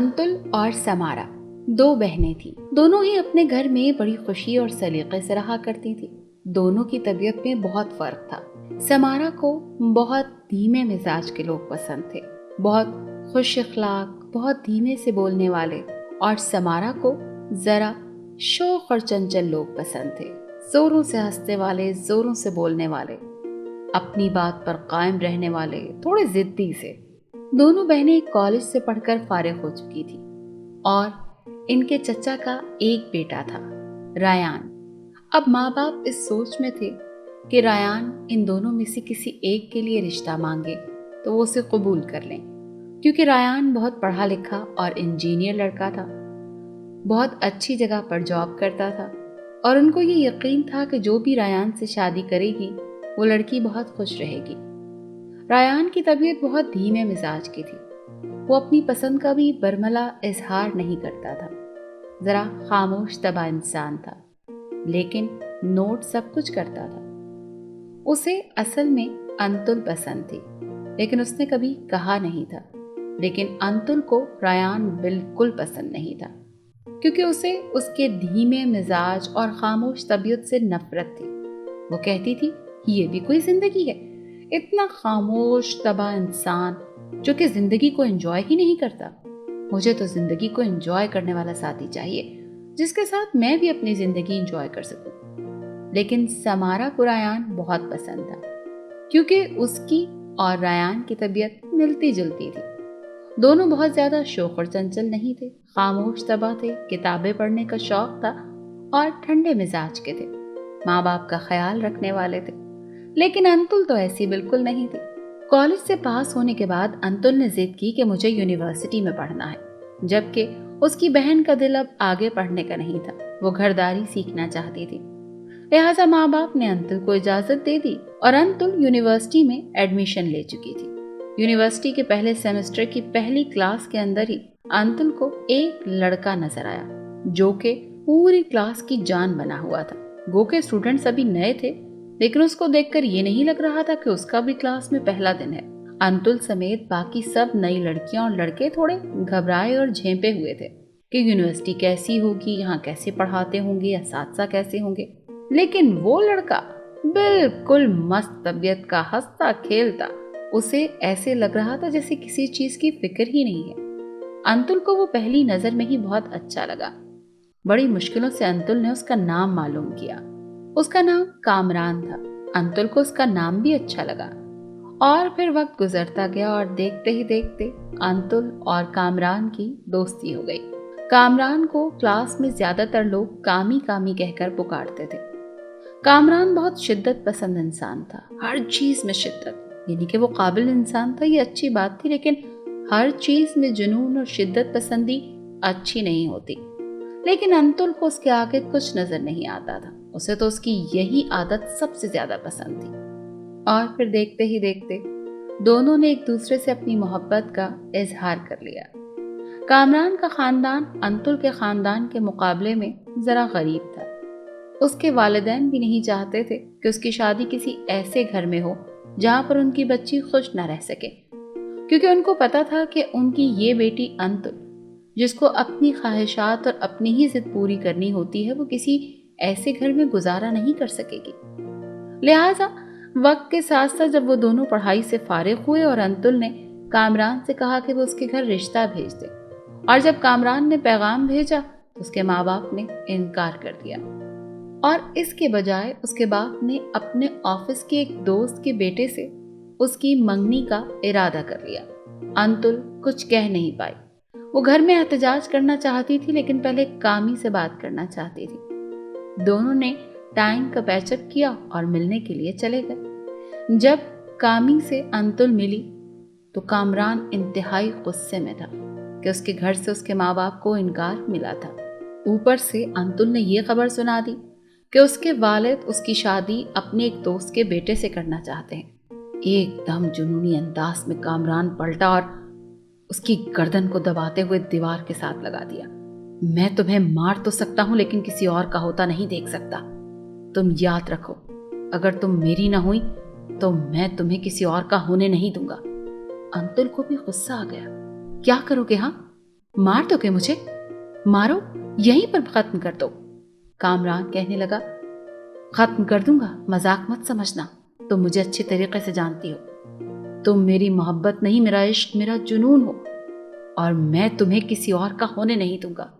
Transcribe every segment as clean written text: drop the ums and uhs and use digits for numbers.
अंतुल और समारा दो बहनें थीं। दोनों ही अपने घर में बड़ी खुशी और सलीके से रहा करती थी। दोनों की तबीयत में बहुत फर्क था। समारा को बहुत धीमे मिजाज के लोग पसंद थे, बहुत खुश अखलाक, बहुत धीमे से बोलने वाले, और समारा को जरा शौक और चंचल लोग पसंद थे, जोरों से हंसने वाले, जोरों से बोलने वाले, अपनी बात पर कायम रहने वाले, थोड़े जिद्दी से। दोनों बहनें कॉलेज से पढ़कर फारिग हो चुकी थी और इनके चचा का एक बेटा था, रायान। अब माँ बाप इस सोच में थे कि रायान इन दोनों में से किसी एक के लिए रिश्ता मांगे तो वो उसे कबूल कर लें, क्योंकि रायान बहुत पढ़ा लिखा और इंजीनियर लड़का था, बहुत अच्छी जगह पर जॉब करता था, और उनको ये यकीन था कि जो भी रायान से शादी करेगी वो लड़की बहुत खुश रहेगी। रायान की तबीयत बहुत धीमे मिजाज की थी। वो अपनी पसंद का भी बरमला इजहार नहीं करता था, जरा खामोश तबा इंसान था, लेकिन नोट सब कुछ करता था। उसे असल में अंतुल पसंद थी, लेकिन उसने कभी कहा नहीं था। लेकिन अंतुल को रायान बिल्कुल पसंद नहीं था, क्योंकि उसे उसके धीमे मिजाज और खामोश तबीयत से नफरत थी। वो कहती थी, ये भी कोई जिंदगी है, इतना खामोश तबा इंसान जो कि जिंदगी को एंजॉय ही नहीं करता। मुझे तो जिंदगी को एंजॉय करने वाला साथी चाहिए, जिसके साथ मैं भी अपनी जिंदगी एंजॉय कर सकूं। लेकिन समारा को रायान बहुत पसंद था, क्योंकि उसकी और रायान की तबीयत मिलती जुलती थी। दोनों बहुत ज्यादा शौक और चंचल नहीं थे, खामोश तबा थे, किताबें पढ़ने का शौक था और ठंडे मिजाज के थे, माँ बाप का ख्याल रखने वाले थे। लेकिन अंतुल तो ऐसी बिल्कुल नहीं थी। कॉलेज से पास होने के बाद अंतुल ने जिद की कि मुझे यूनिवर्सिटी में पढ़ना है, जबकि उसकी बहन का दिल अब आगे पढ़ने का नहीं था, वो घरदारी सीखना चाहती थी। लिहाजा माँ बाप ने अंतुल को इजाजत दे दी और अंतुल यूनिवर्सिटी में एडमिशन ले चुकी थी। यूनिवर्सिटी के पहले सेमेस्टर की पहली क्लास के अंदर ही अंतुल को एक लड़का नजर आया, जो कि पूरी क्लास की जान बना हुआ था। गो के स्टूडेंट्स अभी नए थे, लेकिन उसको देखकर ये नहीं लग रहा था कि उसका भी क्लास में पहला दिन है। अंतुल समेत बाकी सब नई लड़कियां और लड़के थोड़े घबराए और झेंपे हुए थे कि यूनिवर्सिटी कैसी होगी, यहाँ कैसे पढ़ाते होंगे, असातिज़ा कैसे होंगे। लेकिन वो लड़का बिल्कुल मस्त तबीयत का, हंसता खेलता, उसे ऐसे लग रहा था जैसे किसी चीज की फिक्र ही नहीं है। अंतुल को वो पहली नजर में ही बहुत अच्छा लगा। बड़ी मुश्किलों से अंतुल ने उसका नाम मालूम किया। उसका नाम कामरान था। अंतुल को उसका नाम भी अच्छा लगा। और फिर वक्त गुजरता गया और देखते ही देखते अंतुल और कामरान की दोस्ती हो गई। कामरान को क्लास में ज्यादातर लोग कामी कामी कहकर पुकारते थे। कामरान बहुत शिद्दत पसंद इंसान था, हर चीज में शिद्दत, यानी कि वो काबिल इंसान था, ये अच्छी बात थी, लेकिन हर चीज में जुनून और शिद्दत पसंदी अच्छी नहीं होती। लेकिन अंतुल को उसके आगे कुछ नजर नहीं आता था। उसे तो उसकी यही आदत सबसे ज्यादा पसंद थी। और फिर देखते ही देखते दोनों ने एक दूसरे से अपनी मोहब्बत का इजहार कर लिया। कामरान का खानदान अंतुल के खानदान के मुकाबले में जरा गरीब था। उसके वालिदैन भी नहीं चाहते थे कि उसकी शादी किसी ऐसे घर में हो जहां पर उनकी बच्ची खुश न रह सके, क्योंकि उनको पता था कि उनकी ये बेटी अंतुल, जिसको अपनी ख्वाहिशात और अपनी ही जिद पूरी करनी होती है, वो किसी ऐसे घर में गुजारा नहीं कर सकेगी। लिहाजा वक्त के साथ साथ जब वो दोनों पढ़ाई से फारिग हुए और अंतुल ने कामरान से कहा कि वो उसके घर रिश्ता भेज दे, और जब कामरान ने पैगाम भेजा तो उसके माँ बाप ने इनकार कर दिया, और इसके बजाय उसके बाप ने अपने ऑफिस के एक दोस्त के बेटे से उसकी मंगनी का इरादा कर लिया। अंतुल कुछ कह नहीं पाई। वो घर में एहतजाज करना चाहती थी, लेकिन पहले कामी से बात करना चाहती थी। दोनों ने टाइम का पैचअप किया और मिलने के लिए चले गए। जब कामी से अंतुल मिली तो कामरान इंतहाई गुस्से में था कि उसके घर से उसके माँ बाप को इनकार मिला था। ऊपर से अंतुल ने ये खबर सुना दी कि उसके वालिद उसकी शादी अपने एक दोस्त के बेटे से करना चाहते हैं। एकदम जुनूनी अंदाज में कामरान पलटा और उसकी गर्दन को दबाते हुए दीवार के साथ लगा दिया। मैं तुम्हें मार तो सकता हूं, लेकिन किसी और का होता नहीं देख सकता। तुम याद रखो, अगर तुम मेरी ना हुई तो मैं तुम्हें किसी और का होने नहीं दूंगा। अंतुल को भी गुस्सा आ गया। क्या करोगे? हाँ, मार दोगे मुझे? मारो, यहीं पर खत्म कर दो। कामरान कहने लगा, खत्म कर दूंगा, मजाक मत समझना, तुम मुझे अच्छे तरीके से जानती हो। तुम मेरी मोहब्बत नहीं, मेरा इश्क, मेरा जुनून हो, और मैं तुम्हें किसी और का होने नहीं दूंगा।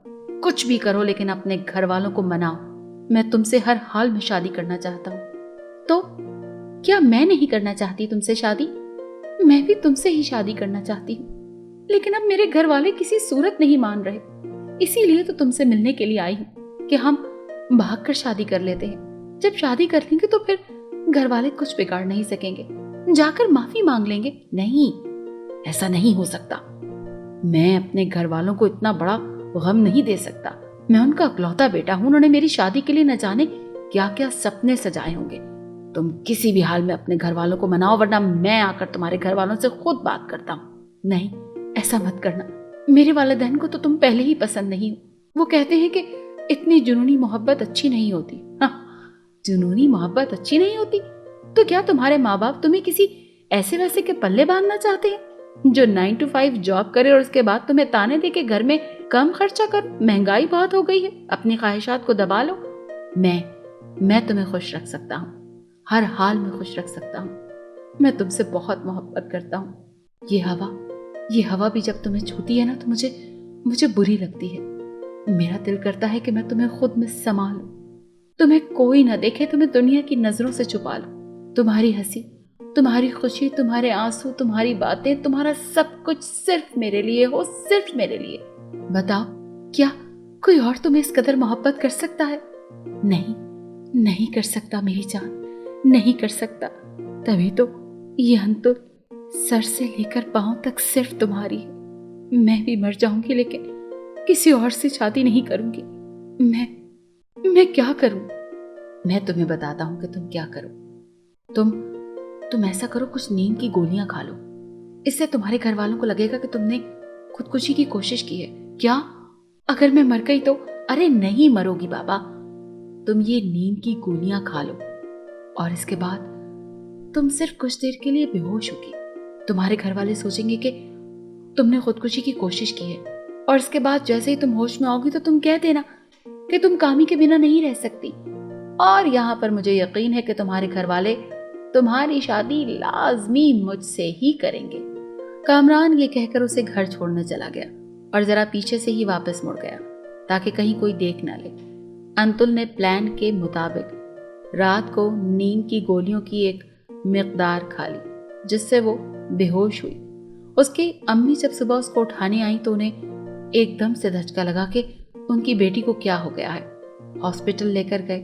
कुछ भी करो लेकिन अपने घर वालों को मनाओ। मैं तुमसे हर हाल में शादी करना चाहता हूँ। तो क्या मैं नहीं करना चाहती तुमसे शादी? मैं भी तुमसे ही शादी करना चाहती हूँ, लेकिन अब मेरे घर वाले किसी सूरत नहीं मान रहे। इसीलिए तो तुमसे मिलने के लिए आई हूँ कि हम भाग कर शादी कर लेते हैं। जब शादी कर लेंगे तो फिर घर वाले कुछ बिगाड़ नहीं सकेंगे, जाकर माफी मांग लेंगे। नहीं, ऐसा नहीं हो सकता। मैं अपने घर वालों को इतना बड़ा गम नहीं दे सकता। मैं उनका इकलौता बेटा हूं। उन्होंने मेरी शादी के लिए न जाने क्या क्या सपने सजाए होंगे। तुम किसी भी हाल में अपने घर वालों को मनाओ, वरना मैं आकर तुम्हारे घर वालों से खुद बात करता हूँ। नहीं, ऐसा मत करना। मेरे वालिदैन को तो तुम पहले ही पसंद नहीं हो। वो कहते हैं कि इतनी जुनूनी मोहब्बत अच्छी नहीं होती। हाँ, जुनूनी मोहब्बत अच्छी नहीं होती तो क्या तुम्हारे माँ बाप तुम्हें किसी ऐसे वैसे के पल्ले बांधना चाहते हैं जो 9 to 5 जॉब करे और उसके बाद तुम्हें ताने दे के घर में कम खर्चा कर, महंगाई बहुत हो गई है, अपनी ख्वाहिशात को दबा लो। मैं तुम्हें खुश रख सकता हूँ, हर हाल में खुश रख सकता हूँ। मैं तुमसे बहुत मोहब्बत करता हूँ। ये हवा भी जब तुम्हें छूती है ना तो मुझे बुरी लगती है। मेरा दिल करता है कि मैं तुम्हें खुद में समा लूं, तुम्हें कोई ना देखे, तुम्हें दुनिया की नजरों से छुपा लूं। तुम्हारी हंसी, तुम्हारी खुशी, तुम्हारे आंसू, तुम्हारी बातें, तुम्हारा सब कुछ सिर्फ मेरे लिए हो, सिर्फ मेरे लिए। बताओ, क्या कोई और तुम्हें इस कदर मोहब्बत कर सकता है? नहीं कर सकता मेरी जान, नहीं कर सकता। तभी तो ये अंतुल सर से लेकर पांव तक सिर्फ तुम्हारी है। मैं भी मर जाऊंगी लेकिन किसी और से शादी नहीं करूंगी। मैं क्या करूं? मैं तुम्हें बताता हूं कि तुम क्या करो। तुम ऐसा करो, कुछ नींद की गोलियां खा लो। इससे तुम्हारे घर वालों को लगेगा कि तुमने खुदकुशी की कोशिश की है। क्या अगर मैं मर गई तो? अरे नहीं मरोगी बाबा, तुम ये नींद की गोलियां खा लो और इसके बाद तुम सिर्फ कुछ देर के लिए बेहोश होगी। तुम्हारे घर वाले सोचेंगे कि तुमने खुदकुशी की कोशिश की है, और इसके बाद जैसे ही तुम होश में आओगी तो तुम कह देना कि तुम कामी के बिना नहीं रह सकती। और यहाँ पर मुझे यकीन है कि तुम्हारे घर वाले तुम्हारी शादी लाजमी मुझसे ही करेंगे। कामरान ये कहकर उसे घर छोड़ने चला गया और जरा पीछे से ही वापस मुड़ गया ताकि कहीं कोई देख ना ले। अंतुल ने प्लान के मुताबिक रात को नींद की गोलियों की एक मिकदार खा ली, जिससे वो बेहोश हुई। उसकी अम्मी जब सुबह उसको उठाने आई तो उन्हें एकदम से धचका लगा कि उनकी बेटी को क्या हो गया है। हॉस्पिटल लेकर गए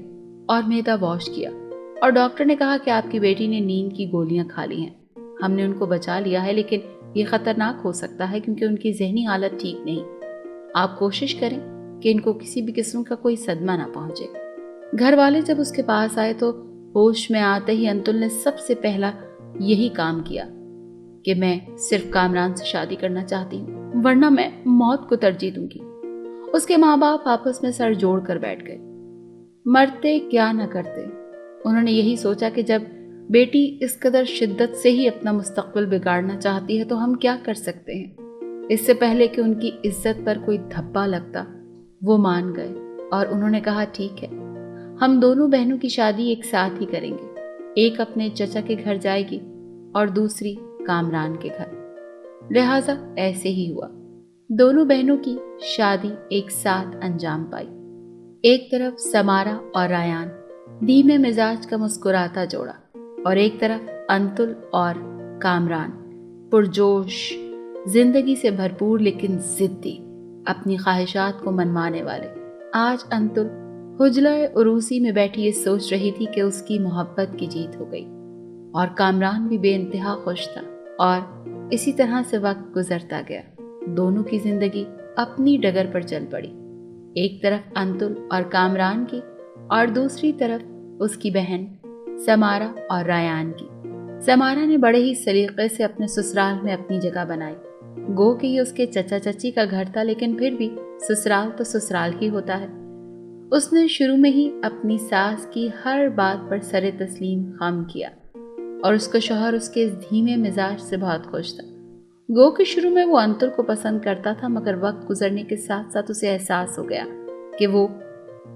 और मैदा वॉश किया और डॉक्टर ने कहा कि आपकी बेटी ने नींद की गोलियां खा ली हैं। हमने उनको बचा लिया है लेकिन ये खतरनाक हो सकता है क्योंकि उनकी जहनी हालत ठीक नहीं। आप कोशिश करें कि इनको किसी भी किस्म का कोई सदमा ना पहुंचे। घर वाले जब उसके पास आए तो होश में आते ही अंतुल ने सबसे पहला यही काम किया कि मैं सिर्फ कामरान से शादी करना चाहती हूँ, वरना मैं मौत को तरजीह दूंगी। उसके माँ बाप आपस में सर जोड़ कर बैठ गए। मरते क्या न करते। उन्होंने यही सोचा कि जब बेटी इस कदर शिद्दत से ही अपना मुस्तकबिल बिगाड़ना चाहती है तो हम क्या कर सकते हैं। इससे पहले कि उनकी इज्जत पर कोई धब्बा लगता, वो मान गए और उन्होंने कहा ठीक है, हम दोनों बहनों की शादी एक साथ ही करेंगे। एक अपने चचा के घर जाएगी और दूसरी कामरान के घर। लिहाजा ऐसे ही हुआ। दोनों बहनों की शादी एक साथ अंजाम पाई। एक तरफ समारा और रायान धीमे मिजाज का मुस्कुराता जोड़ा, और एक तरफ अंतुल और कामरान पुरजोश, जिंदगी से भरपूर लेकिन जिद्दी, अपनी ख्वाहिशात को मनवाने वाले। आज अंतुल हुजला उरूसी में बैठी ये सोच रही थी कि उसकी मोहब्बत की जीत हो गई, और कामरान भी बेइंतहा खुश था। और इसी तरह से वक्त गुजरता गया। दोनों की जिंदगी अपनी डगर पर चल पड़ी। एक तरफ अंतुल और कामरान की, और दूसरी तरफ उसकी बहन समारा और रायान की। समारा ने बड़े ही सलीके से अपने ससुराल में अपनी जगह बनाई। गो कि ये उसके चचा चची का घर था, लेकिन फिर भी ससुराल तो ससुराल ही होता है। उसने शुरू में ही अपनी सास की हर बात पर सरे तस्लीम खम किया, और उसका शौहर उसके इस धीमे मिजाज से बहुत खुश था। गो कि शुरू में वो अंतुल को पसंद करता था, मगर वक्त गुजरने के साथ साथ उसे एहसास हो गया कि वो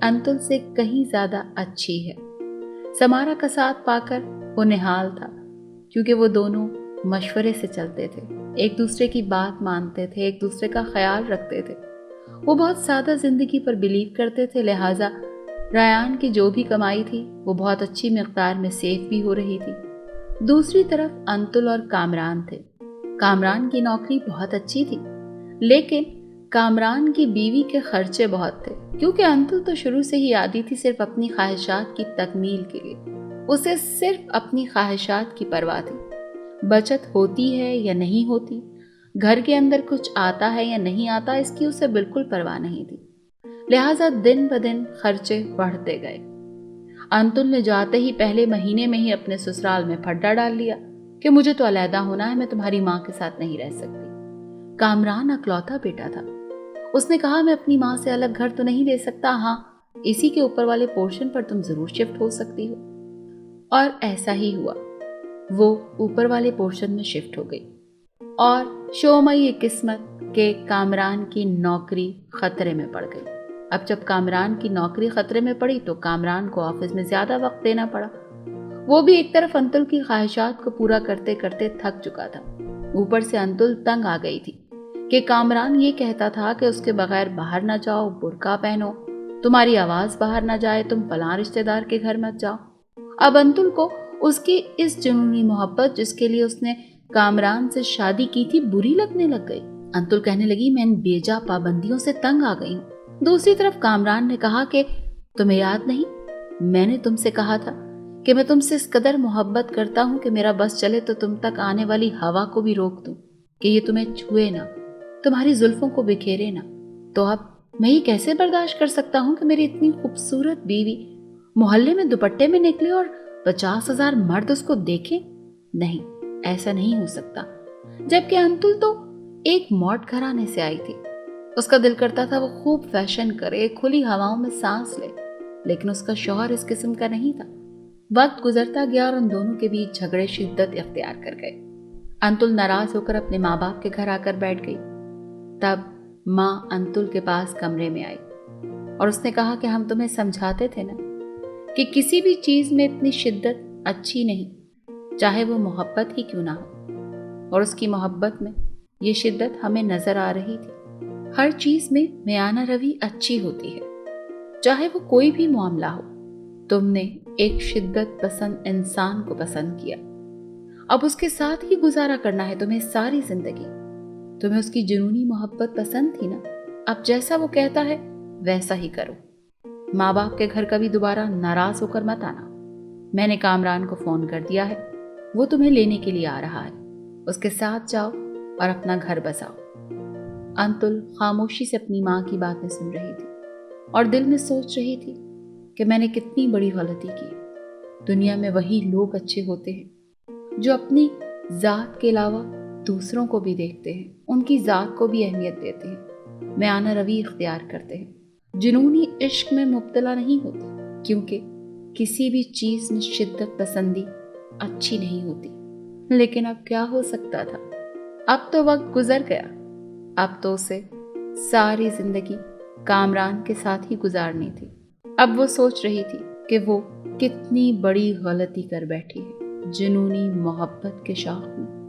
अंतुल से कहीं ज्यादा अच्छी है। समारा का साथ पाकर वो निहाल था, क्योंकि वो दोनों मशवरे से चलते थे, एक दूसरे की बात मानते थे, एक दूसरे का ख्याल रखते थे। वो बहुत सादा जिंदगी पर बिलीव करते थे, लिहाजा रायान की जो भी कमाई थी वो बहुत अच्छी मिकदार में सेव भी हो रही थी। दूसरी तरफ अंतुल और कामरान थे। कामरान की नौकरी बहुत अच्छी थी, लेकिन कामरान की बीवी के खर्चे बहुत थे, क्योंकि अंतुल तो शुरू से ही आदी थी सिर्फ अपनी ख्वाहिशात की तकमील के लिए। उसे सिर्फ अपनी ख्वाहिशात की परवाह थी। बचत होती है या नहीं होती, घर के अंदर कुछ आता है या नहीं आता, इसकी उसे बिल्कुल परवाह नहीं थी। लिहाजा दिन ब दिन खर्चे बढ़ते गए। अंतुल ने जाते ही पहले महीने में ही अपने ससुराल में फड्डा डाल लिया कि मुझे तो अलहदा होना है, मैं तुम्हारी माँ के साथ नहीं रह सकती। कामरान अकलौता बेटा था। उसने कहा, मैं अपनी माँ से अलग घर तो नहीं ले सकता, हाँ इसी के ऊपर वाले पोर्शन पर तुम जरूर शिफ्ट हो सकती हो। और ऐसा ही हुआ। वो ऊपर वाले पोर्शन में शिफ्ट हो गई और शोमई किस्मत के कामरान की नौकरी खतरे में पड़ गई। अब जब कामरान की नौकरी खतरे में पड़ी तो कामरान को ऑफिस में ज्यादा वक्त देना पड़ा। वो भी एक तरफ अंतुल की ख्वाहिशात को पूरा करते करते थक चुका था, ऊपर से अंतुल तंग आ गई थी कि कामरान ये कहता था कि उसके बगैर बाहर ना जाओ, बुर्का पहनो, तुम्हारी आवाज बाहर ना जाए, तुम फलां रिश्तेदार के घर मत जाओ। अब अंतुल को उसकी इस जुनूनी मोहब्बत जिसके लिए उसने कामरान से शादी की थी बुरी लगने लग गई। अंतुल कहने लगी, मैं इन बेजा पाबंदियों से तंग आ गई हूँ। दूसरी तरफ कामरान ने कहा कि तुम्हें याद नहीं, मैंने तुमसे कहा था कि मैं तुमसे इस कदर मोहब्बत करता हूं कि मेरा बस चले तो तुम तक आने वाली हवा को भी रोक दूं, कि ये तुम्हें छुए ना, तुम्हारी जुल्फों को बिखेरे ना। तो अब मैं ये कैसे बर्दाश्त कर सकता हूं कि मेरी इतनी खूबसूरत बीवी मोहल्ले में दुपट्टे में निकले और 50,000 मर्द उसको देखें? नहीं, ऐसा नहीं हो सकता। जबकि अंतुल तो एक मॉड घराने से आई थी। उसका दिल करता था वो खूब फैशन करे, खुली हवाओं में सांस ले, लेकिन उसका शौहर इस किस्म का नहीं था। वक्त गुजरता गया और उन दोनों के बीच झगड़े शिद्दत इख्तियार कर गए। अंतुल नाराज होकर अपने माँ बाप के घर आकर बैठ गई। तब माँ अंतुल के पास कमरे में आई और उसने कहा कि हम तुम्हें समझाते थे ना कि किसी भी चीज में इतनी शिद्दत अच्छी नहीं, चाहे वो मोहब्बत ही क्यों ना हो। और उसकी मोहब्बत में ये शिद्दत हमें नजर आ रही थी। हर चीज में मियाना रवि अच्छी होती है, चाहे वो कोई भी मामला हो। तुमने एक शिद्दत पसंद इंसान को पसंद किया, अब उसके साथ ही गुजारा करना है तुम्हें सारी जिंदगी। तुम्हें उसकी जुनूनी मोहब्बत पसंद थी ना, अब जैसा वो कहता है वैसा ही करो। माँ बाप के घर कभी दोबारा नाराज होकर मत आना। मैंने कामरान को फोन कर दिया है, वो तुम्हें लेने के लिए आ रहा है, उसके साथ जाओ और अपना घर बसाओ। अंतुल खामोशी से अपनी माँ की बातें सुन रही थी और दिल में सोच रही थी कि मैंने कितनी बड़ी गलती की। दुनिया में वही लोग अच्छे होते हैं जो अपनी जात के अलावा दूसरों को भी देखते हैं, उनकी जात को भी अहमियत देते हैं, मियाना रवि इख्तियार करते हैं, जुनूनी इश्क में मुब्तला नहीं होते, क्योंकि किसी भी चीज में शिद्दत पसंदी अच्छी नहीं होती। लेकिन अब क्या हो सकता था, अब तो वक्त गुजर गया। अब तो उसे सारी जिंदगी कामरान के साथ ही गुजारनी थी। अब वो सोच रही थी कि वो कितनी बड़ी गलती कर बैठी है जुनूनी मोहब्बत के शौक में।